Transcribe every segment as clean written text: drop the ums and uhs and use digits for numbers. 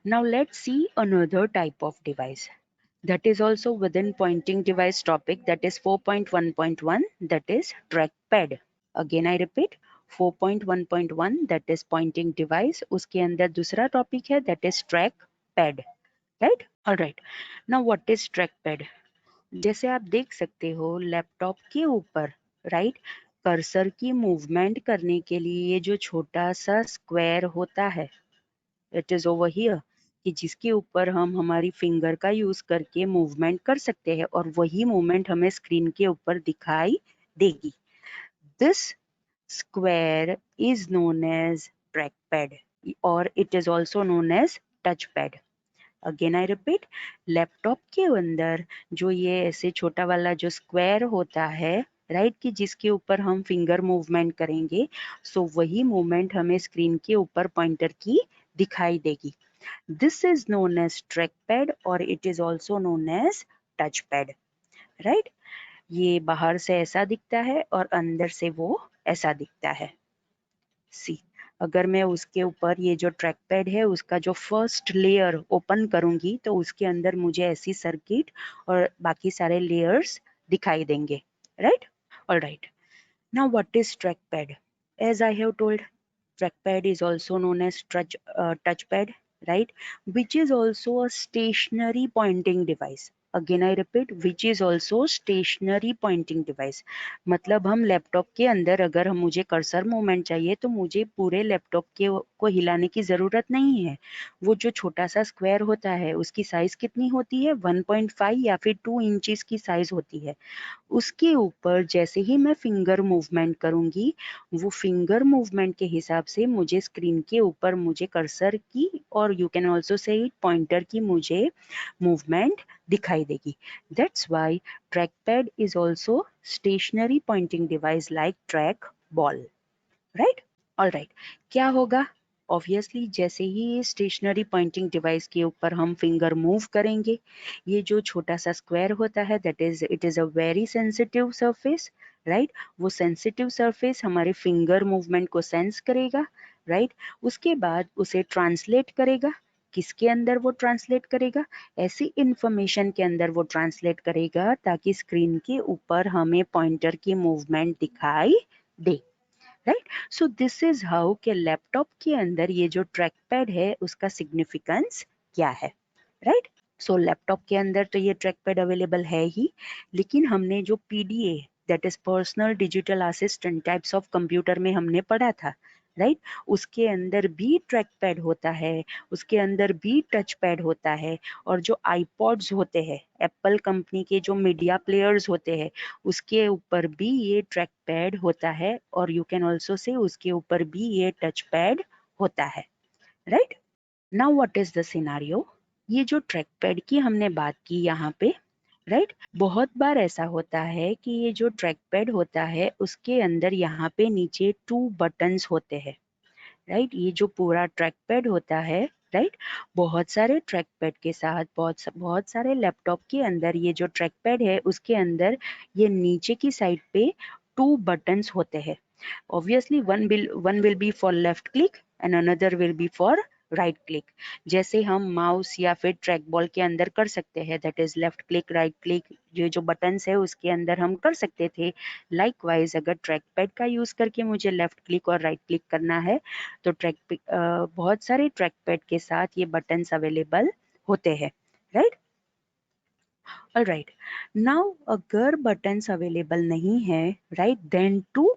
Now let's see another type of device that is also within pointing device topic, that is 4.1.1, that is trackpad. Again I repeat, 4.1.1 that is pointing device, उसके अंदर दूसरा topic है that is trackpad, right? All right. Now what is trackpad? जैसे आप देख सकते हो laptop के ऊपर, राइट, कर्सर की मूवमेंट करने के लिए ये जो छोटा सा स्क्वायर होता है, इट इज ओवर हियर, कि जिसके ऊपर हम हमारी फिंगर का यूज करके मूवमेंट कर सकते हैं और वही मूवमेंट हमें स्क्रीन के ऊपर दिखाई देगी. This square is known as trackpad और it is also known as touch pad. Again I repeat, laptop के अंदर जो ये ऐसे छोटा वाला जो स्क्वायर होता है, राइट, कि जिसके ऊपर हम फिंगर मूवमेंट करेंगे, सो वही मूवमेंट हमें स्क्रीन के ऊपर पॉइंटर की दिखाई देगी. This is known as trackpad और it is also known as touch pad, right. ये बाहर से ऐसा दिखता है और अंदर से वो ऐसा दिखता है. सी, अगर मैं उसके ऊपर ये जो ट्रैक पैड है उसका जो फर्स्ट लेयर ओपन करूंगी तो उसके अंदर मुझे ऐसी सर्किट और बाकी सारे लेयर्स दिखाई देंगे, right. All right. Now what is track pad? As I have told, trackpad is also known as touchpad, right, which is also a stationary pointing device. Again I repeat, which is also stationary pointing device. मतलब हम laptop के अंदर अगर हम मुझे cursor movement चाहिए तो मुझे पूरे लैपटॉप के को हिलाने की ज़रूरत नहीं है. वो जो छोटा सा स्क्वायर होता है उसकी साइज कितनी होती है, 1.5 या फिर 2 इंचेस की साइज होती है. उसके ऊपर जैसे ही मैं फिंगर मूवमेंट करूंगी, वो फिंगर मूवमेंट के हिसाब से मुझे स्क्रीन के ऊपर मुझे कर्सर की और you can also say pointer की मुझे मूवमेंट दिखाई देगी. That's why trackpad is also stationary pointing device like track ball, right. All right. क्या होगा? ऑब्वियसली जैसे ही स्टेशनरी पॉइंटिंग डिवाइस के ऊपर हम फिंगर मूव करेंगे, ये जो छोटा सा स्क्वायर होता है that is it is a very sensitive surface, right. वो सेंसिटिव सरफेस हमारे फिंगर मूवमेंट को सेंस करेगा, राइट. उसके बाद उसे ट्रांसलेट करेगा. किसके अंदर वो ट्रांसलेट करेगा? ऐसी इंफॉर्मेशन के अंदर वो ट्रांसलेट करेगा ताकि स्क्रीन के ऊपर हमें पॉइंटर की मूवमेंट दिखाई दे, right. So this is how के लैपटॉप के अंदर ये जो ट्रैक पैड है उसका सिग्निफिकेंस क्या है, राइट. सो लैपटॉप के अंदर तो ये ट्रैक पैड अवेलेबल है ही, लेकिन हमने जो PDA that is personal digital assistant types of computer में हमने पढ़ा था, राइट, उसके अंदर भी ट्रैक पैड होता है, उसके अंदर भी टच पैड होता है. और जो आईपॉड्स होते हैं, एप्पल कंपनी के जो मीडिया प्लेयर्स होते हैं, उसके ऊपर भी ये ट्रैक पैड होता है और यू कैन ऑल्सो से उसके ऊपर भी ये टच पैड होता है, right. Now what is the scenario? ये जो ट्रैक पैड की हमने बात की यहाँ पे, राइट, बहुत बार ऐसा होता है कि ये जो ट्रैक पैड होता है उसके अंदर यहाँ पे नीचे 2 बटन्स होते हैं, राइट. ये जो पूरा ट्रैक पैड होता है, राइट, बहुत सारे ट्रैक पैड के साथ बहुत सारे लैपटॉप के अंदर ये जो ट्रैक पैड है उसके अंदर ये नीचे की साइड पे 2 बटन्स होते हैं. Obviously one will be for left click and another will be for right click. जैसे हम माउस या फिर ट्रैक बॉल के अंदर कर सकते हैं, that is left click right click, ये जो बटन्स है उसके अंदर हम कर सकते थे. लाइकवाइज अगर ट्रैक पैड का यूज करके मुझे लेफ्ट क्लिक और राइट क्लिक करना है तो बहुत सारे ट्रैक पैड के साथ ये बटन्स अवेलेबल होते हैं, राइट. ऑलराइट. नाउ अगर बटन्स अवेलेबल नहीं है, राइट, देन टू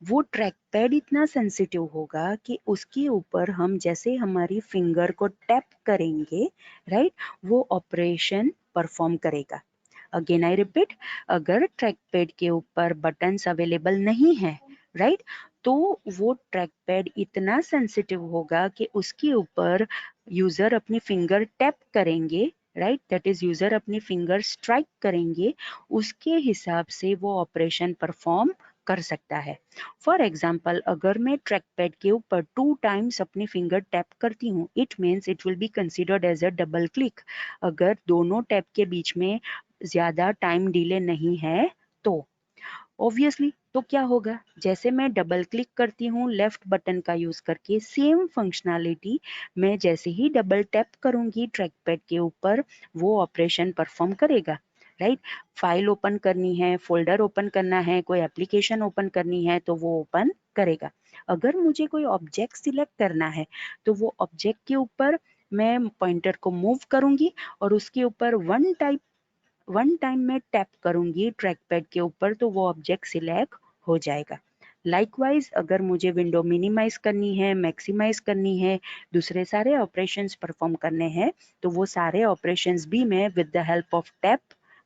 वो ट्रैक पैड इतना सेंसिटिव होगा कि उसके ऊपर हम जैसे हमारी फिंगर को टैप करेंगे, राइट, वो ऑपरेशन परफॉर्म करेगा. अगेन आई रिपीट, अगर ट्रैक पैड के ऊपर बटन्स अवेलेबल नहीं है, राइट, तो वो ट्रैक पैड इतना सेंसिटिव होगा कि उसके ऊपर यूजर अपनी फिंगर टैप करेंगे, राइट, दैट इज यूजर अपनी फिंगर स्ट्राइक करेंगे, उसके हिसाब से वो ऑपरेशन परफॉर्म कर सकता है. फॉर एग्जाम्पल, अगर मैं ट्रैक पैड के ऊपर 2 टाइम्स अपनी फिंगर टैप करती हूँ, it means it will be considered as a double click. अगर दोनों टैप के बीच में ज्यादा टाइम डिले नहीं है तो ऑब्वियसली तो क्या होगा, जैसे मैं डबल क्लिक करती हूँ लेफ्ट बटन का यूज करके, सेम फंक्शनैलिटी मैं जैसे ही डबल टैप करूंगी ट्रैक पैड के ऊपर वो ऑपरेशन परफॉर्म करेगा, राइट। फाइल ओपन करनी है, फोल्डर ओपन करना है, कोई एप्लीकेशन ओपन करनी है तो वो ओपन करेगा। अगर मुझे कोई ऑब्जेक्ट सिलेक्ट करना है तो वो ऑब्जेक्ट के ऊपर मैं पॉइंटर को मूव करूंगी और उसके ऊपर वन टाइम में टैप करूंगी ट्रैक पैड के ऊपर तो वो ऑब्जेक्ट सिलेक्ट हो जाएगा। लाइकवाइज अगर मुझे विंडो मिनिमाइज करनी है, मैक्सिमाइज करनी है, दूसरे सारे ऑपरेशंस परफॉर्म करने हैं तो वो सारे ऑपरेशंस भी मैं with the help of tap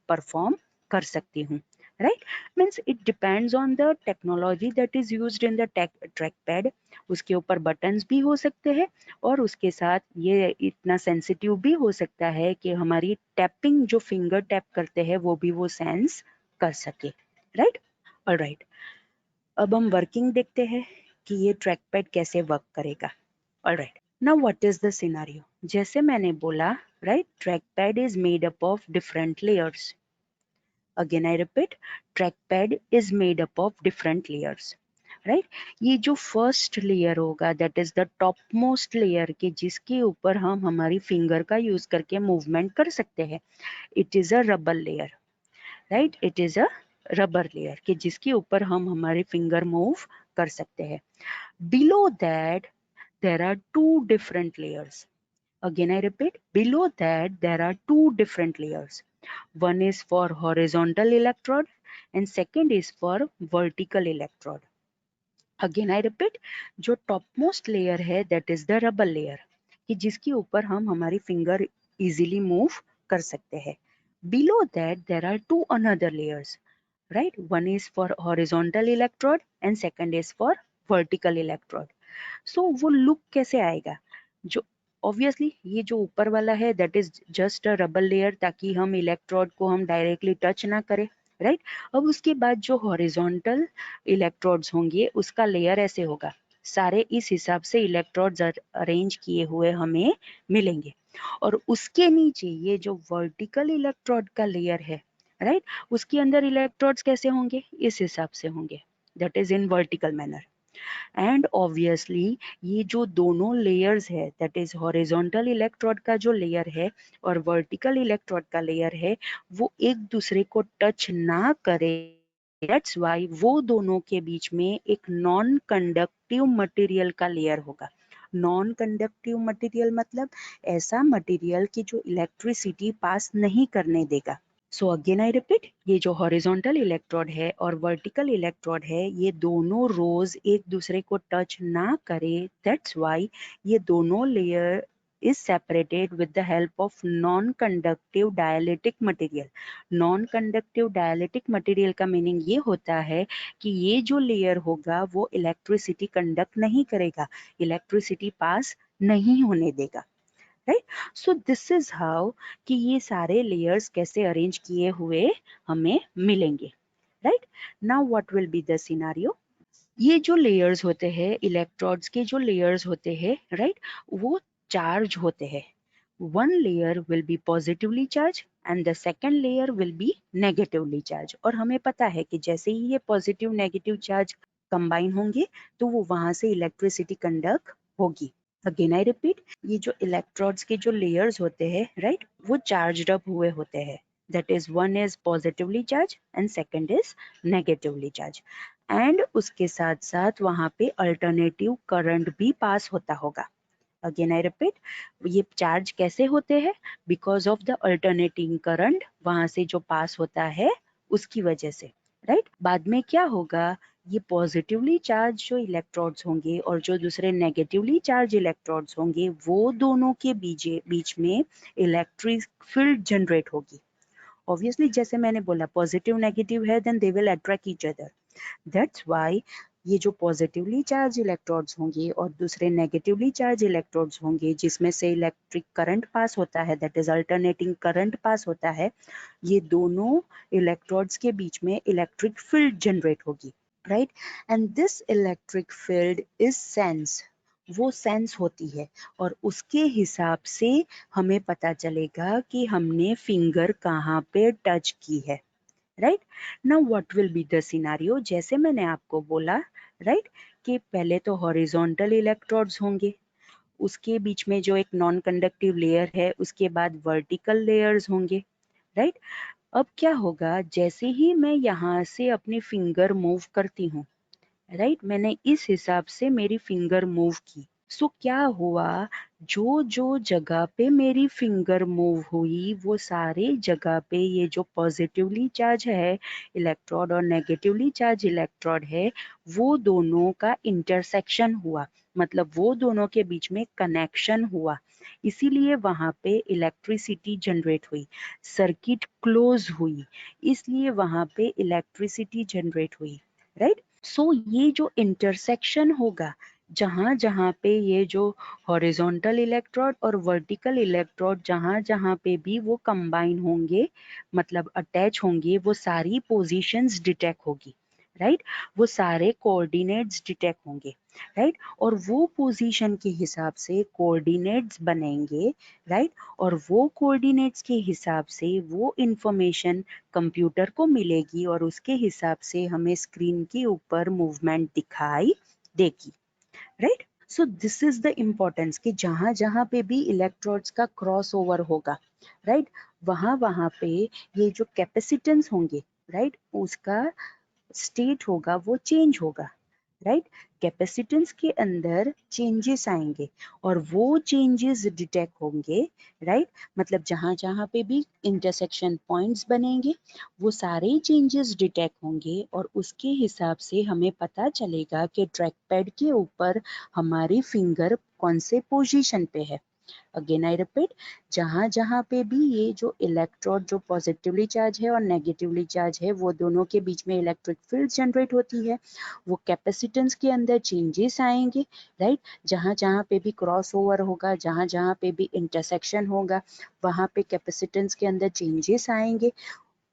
perform कर सकती हूँ, right. Means it depends on the technology that is used in the track pad. उसके ऊपर बटन्स भी हो सकते हैं और उसके साथ ये इतना सेंसिटिव भी हो सकता है कि हमारी टैपिंग जो फिंगर टैप करते हैं वो भी वो सेंस कर सके, राइट। ऑलराइट, अब हम वर्किंग देखते हैं कि ये ट्रैक पैड कैसे वर्क करेगा। Alright, now what is the scenario, जैसे मैंने बोला, right, track pad is made up of different layers. Again I repeat, trackpad is made up of different layers, right। ये जो फर्स्ट लेयर होगा that is the top most layer के जिसके ऊपर हम हमारी फिंगर का यूज करके मूवमेंट कर सकते हैं, it is a rubber layer, right. It is a rubber layer कि जिसके ऊपर हम हमारी फिंगर मूव कर सकते हैं। Below that there are two different layers. Again I repeat, below that there are two different layers. One is for horizontal electrode and second is for vertical electrode. Again I repeat, जो top most layer है that is the rubber layer कि जिसके ऊपर हम हमारी finger easily move कर सकते हैं। Below that there are two another layers, right. One is for horizontal electrode and second is for vertical electrode. So वो लुक कैसे आएगा, जो ऑब्वियसली ये जो ऊपर वाला है that is just a rubber layer ताकि हम इलेक्ट्रोड को हम डायरेक्टली टच ना करें, राइट। अब उसके बाद जो हॉरिजॉन्टल इलेक्ट्रोड्स होंगे उसका लेयर ऐसे होगा, सारे इस हिसाब से इलेक्ट्रोड्स अरेंज किए हुए हमें मिलेंगे। और उसके नीचे ये जो वर्टिकल इलेक्ट्रोड का लेयर है, राइट, उसके अंदर इलेक्ट्रोड्स कैसे होंगे, इस हिसाब से होंगे, that is in vertical manner. And obviously ये जो दोनों लेयर्स है दैट इज हॉरिजॉन्टल इलेक्ट्रोड का जो लेयर है और वर्टिकल इलेक्ट्रोड का लेयर है वो एक दूसरे को टच ना करे, दैट्स वाई वो दोनों के बीच में एक नॉन कंडक्टिव मटेरियल का लेयर होगा। नॉन कंडक्टिव मटेरियल मतलब ऐसा मटेरियल कि जो इलेक्ट्रिसिटी पास नहीं करने देगा। सो अगेन आई रिपीट, ये जो हॉरिजॉन्टल इलेक्ट्रोड है और वर्टिकल इलेक्ट्रोड है ये दोनों रोज एक दूसरे को टच ना करे, दैट्स वाई ये दोनों layer is separated with the help of non-conductive dielectric material. Non-conductive dielectric material का मीनिंग ये होता है कि ये जो लेयर होगा वो इलेक्ट्रिसिटी कंडक्ट नहीं करेगा, इलेक्ट्रिसिटी पास नहीं होने देगा, right. So this is how कि ये सारे लेयर्स कैसे अरेंज किए हुए हमें मिलेंगे, right. Now what will be the scenario, ये जो लेयर्स होते हैं इलेक्ट्रोड्स के जो लेयर्स होते हैं, राइट, वो चार्ज होते हैं। One layer will be positively charge and the second layer will be negatively charge. और हमें पता है कि जैसे ही ये पॉजिटिव नेगेटिव चार्ज कंबाइन होंगे तो वो वहां से इलेक्ट्रिसिटी कंडक्ट होगी। अगेन आई रिपीट, ये जो इलेक्ट्रोड्स के जो लेयर्स होते हैं, राइट, वो चार्ज्ड अप हुए होते हैं, that is one is positively charge and second is negatively charge. And उसके साथ साथ वहां पे अल्टरनेटिव करंट भी पास होता होगा। अगेन आई रिपीट, ये चार्ज कैसे होते हैं, because of the alternating current वहां से जो पास होता है उसकी वजह से, राइट। बाद में क्या होगा, ये पॉजिटिवली चार्ज जो इलेक्ट्रोड्स होंगे और जो दूसरे नेगेटिवली चार्ज इलेक्ट्रोड्स होंगे वो दोनों के बीच में इलेक्ट्रिक फील्ड जनरेट होगी। ऑब्वियसली जैसे मैंने बोला पॉजिटिव नेगेटिव है then they will attract each other, that's why ये जो पॉजिटिवली चार्ज इलेक्ट्रोड्स होंगे और दूसरे नेगेटिवली चार्ज इलेक्ट्रोड्स होंगे जिसमें से इलेक्ट्रिक करंट पास होता है, that is alternating current pass होता है, ये दोनों इलेक्ट्रोड्स के बीच में इलेक्ट्रिक फील्ड जनरेट होगी, right. And this electric field is sense, वो सेंस होती है और उसके हिसाब से हमें पता चलेगा कि हमने फिंगर कहाँ पे टच की है, right. Now what will be the scenario, जैसे मैंने आपको बोला राइट कि पहले तो हॉरिजॉन्टल इलेक्ट्रोड्स होंगे, उसके बीच में जो एक नॉन कंडक्टिव लेयर है, उसके बाद वर्टिकल लेयर्स होंगे राइट। अब क्या होगा, जैसे ही मैं यहाँ से अपनी फिंगर मूव करती हूँ राइट, मैंने इस हिसाब से मेरी फिंगर मूव की। सो क्या हुआ, जो जो जगह पे मेरी फिंगर मूव हुई वो सारे जगह पे ये जो पॉजिटिवली चार्ज है इलेक्ट्रोड और नेगेटिवली चार्ज इलेक्ट्रोड है वो दोनों का इंटरसेक्शन हुआ, मतलब वो दोनों के बीच में कनेक्शन हुआ, इसीलिए वहां पे इलेक्ट्रिसिटी जनरेट हुई, सर्किट क्लोज हुई, इसलिए वहां पे इलेक्ट्रिसिटी जनरेट हुई राइट। सो ये जो इंटरसेक्शन होगा, जहां जहां पे ये जो हॉरिजॉन्टल इलेक्ट्रोड और वर्टिकल इलेक्ट्रोड जहां जहां पे भी वो कंबाइन होंगे, मतलब अटैच होंगे, वो सारी पोजीशंस डिटेक्ट होगी राइट, वो सारे कोऑर्डिनेट्स डिटेक्ट होंगे राइट, और वो पोजीशन के हिसाब से कोऑर्डिनेट्स बनेंगे राइट, और वो कोऑर्डिनेट्स के हिसाब से वो इंफॉर्मेशन कंप्यूटर को मिलेगी और उसके हिसाब से हमें स्क्रीन के ऊपर मूवमेंट दिखाई देगी right. So this is the importance कि जहां जहां पे भी इलेक्ट्रोड्स का क्रॉस ओवर होगा राइट, वहां वहां पे ये जो कैपेसिटेंस होंगे राइट, उसका स्टेट होगा वो चेंज होगा राइट, कैपेसिटेंस के अंदर चेंजेस आएंगे और वो चेंजेस डिटेक्ट होंगे राइट, मतलब जहां जहां पे भी इंटरसेक्शन पॉइंट्स बनेंगे वो सारे चेंजेस डिटेक्ट होंगे और उसके हिसाब से हमें पता चलेगा कि ट्रैक पैड के ऊपर हमारी फिंगर कौन से पोजीशन पे है। अगेन आई रिपीट, जहां जहां पे भी ये जो इलेक्ट्रोड जो पॉजिटिवली चार्ज है और नेगेटिवली चार्ज है वो दोनों के बीच में इलेक्ट्रिक फील्ड जनरेट होती है, वो कैपेसिटेंस के अंदर चेंजेस आएंगे राइट, जहां जहां पे भी क्रॉस ओवर होगा, जहां जहां पे भी इंटरसेक्शन होगा, वहां पे कैपेसिटेंस के अंदर चेंजेस आएंगे,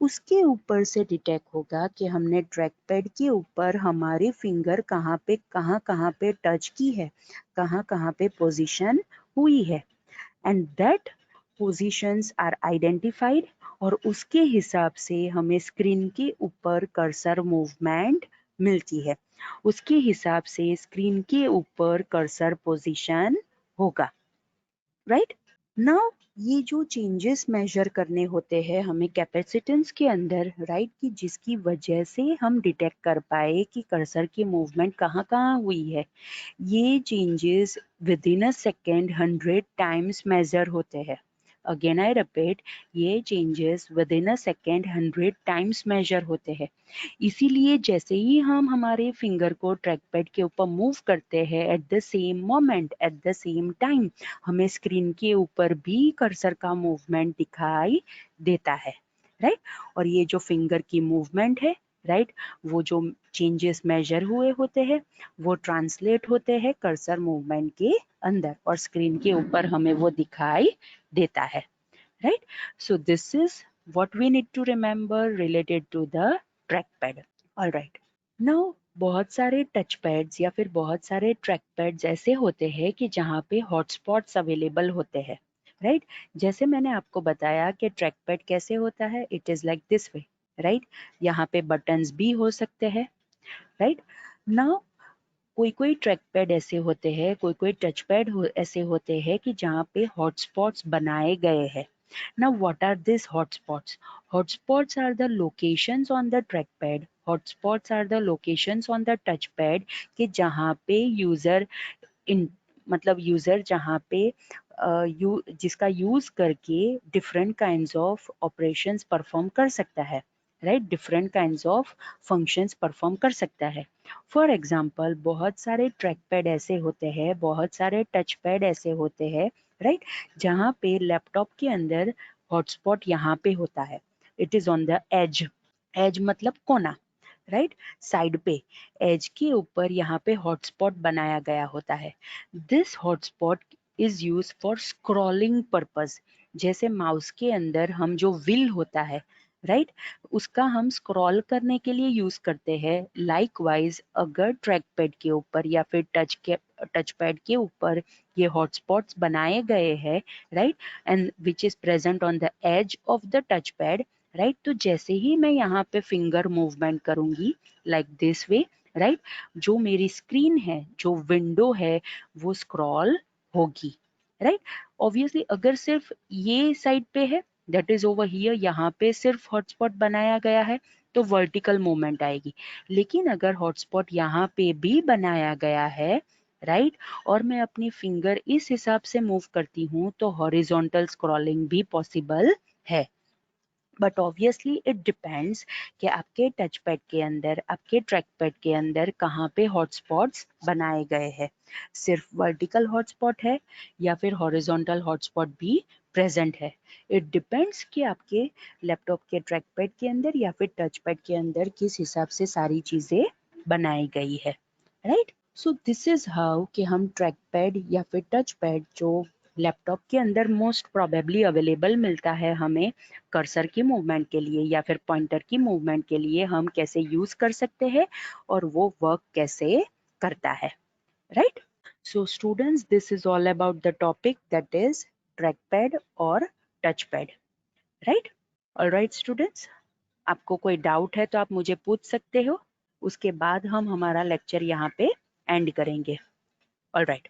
उसके ऊपर से डिटेक्ट होगा कि हमने ट्रैक पैड के ऊपर हमारी फिंगर कहाँ पे टच की है, कहाँ पे पोजीशन हुई है, and that positions are identified, और उसके हिसाब से हमें स्क्रीन के ऊपर कर्सर मूवमेंट मिलती है, उसके हिसाब से स्क्रीन के ऊपर कर्सर पोजीशन होगा राइट। नाउ ये जो चेंजेस मेजर करने होते हैं हमें कैपेसिटेंस के अंदर राइट, कि जिसकी वजह से हम डिटेक्ट कर पाए कि कर्सर की मूवमेंट कहाँ कहाँ हुई है, ये changes within a second 100 times measure होते हैं। अगेन आई रिपीट, ये changes within a second 100 times measure होते हैं, इसीलिए जैसे ही हम हमारे फिंगर को ट्रैक पैड के ऊपर मूव करते हैं at the same moment at the same time हमें स्क्रीन के ऊपर भी कर्सर का मूवमेंट दिखाई देता है राइट, और ये जो फिंगर की मूवमेंट है राइट, वो जो चेंजेस मेजर हुए होते हैं वो ट्रांसलेट होते हैं कर्सर मूवमेंट के अंदर और स्क्रीन के ऊपर हमें वो दिखाई देता है right. So this is what we need to remember related to the trackpad. All right. Now बहुत सारे टच पैड्स या फिर बहुत सारे ट्रैक पैड्स ऐसे होते हैं कि जहाँ पे हॉटस्पॉट्स अवेलेबल होते हैं राइट, जैसे मैंने आपको बताया कि ट्रैक पैड कैसे होता है, it is like this way right, यहाँ पे बटन्स भी हो सकते हैं राइट। नाउ कोई कोई ट्रैक पैड ऐसे होते हैं, कोई कोई टच पैड ऐसे होते हैं कि जहाँ पे हॉटस्पॉट्स बनाए गए हैं। Now what are these hotspots? Hotspots are the locations on the trackpad. Hotspots are the locations on the touchpad कि जहाँ पे यूजर इन मतलब यूजर जहाँ पे जिसका यूज करके different kinds of operations perform कर सकता है right, different kinds of functions perform कर सकता है। फॉर एग्जांपल बहुत सारे ट्रैक पैड ऐसे होते हैं, बहुत सारे टच पैड ऐसे होते हैं राइट, जहाँ पे लैपटॉप के अंदर हॉटस्पॉट यहाँ पे होता है, it is on the edge, edge मतलब कोना राइट, साइड पे एज के ऊपर यहाँ पे हॉटस्पॉट बनाया गया होता है। This hotspot is use for scrolling purpose, जैसे माउस के अंदर हम जो व्हील होता है राइट, उसका हम स्क्रॉल करने के लिए यूज करते हैं। लाइकवाइज अगर ट्रैक पैड के ऊपर या फिर टच पैड के ऊपर ये हॉटस्पॉट्स बनाए गए हैं right, and which is present on the edge of the touch pad right. तो जैसे ही मैं यहाँ पे फिंगर मूवमेंट करूंगी लाइक दिस वे, राइट, जो मेरी स्क्रीन है, जो विंडो है, वो स्क्रॉल होगी, राइट। ऑब्वियसली अगर सिर्फ ये साइड पे है, दैट इज ओवर हियर, यहाँ पे सिर्फ हॉटस्पॉट बनाया गया है तो वर्टिकल मूवमेंट आएगी। लेकिन अगर हॉटस्पॉट यहाँ पे भी बनाया गया है, राइट, और मैं अपनी फिंगर इस हिसाब से मूव करती हूँ तो हॉरिजॉन्टल स्क्रॉलिंग भी पॉसिबल है। बट ऑब्वियसली इट डिपेंड्स कि आपके टच पैड के अंदर, आपके ट्रैक पैड के अंदर कहाँ पे हॉटस्पॉट्स बनाए गए हैं। सिर्फ वर्टिकल हॉटस्पॉट है या फिर हॉरिजॉन्टल हॉटस्पॉट भी प्रेजेंट है। इट डिपेंड्स कि आपके लैपटॉप के ट्रैक पैड के अंदर या फिर टच पैड के अंदर किस हिसाब से सारी चीज़ें बनाई गई है, right. So this is how कि हम ट्रैक पैड या फिर टच पैड जो लैपटॉप के अंदर मोस्ट प्रोबेबली अवेलेबल मिलता है हमें कर्सर की मूवमेंट के लिए या फिर पॉइंटर की मूवमेंट के लिए, हम कैसे यूज कर सकते हैं और वो वर्क कैसे करता है, right. So students, this is all about the topic that is track pad और touch pad, right. Alright students, आपको कोई डाउट है तो आप मुझे पूछ सकते हो, उसके बाद हम हमारा लेक्चर यहाँ पे एंड करेंगे। ऑलराइट।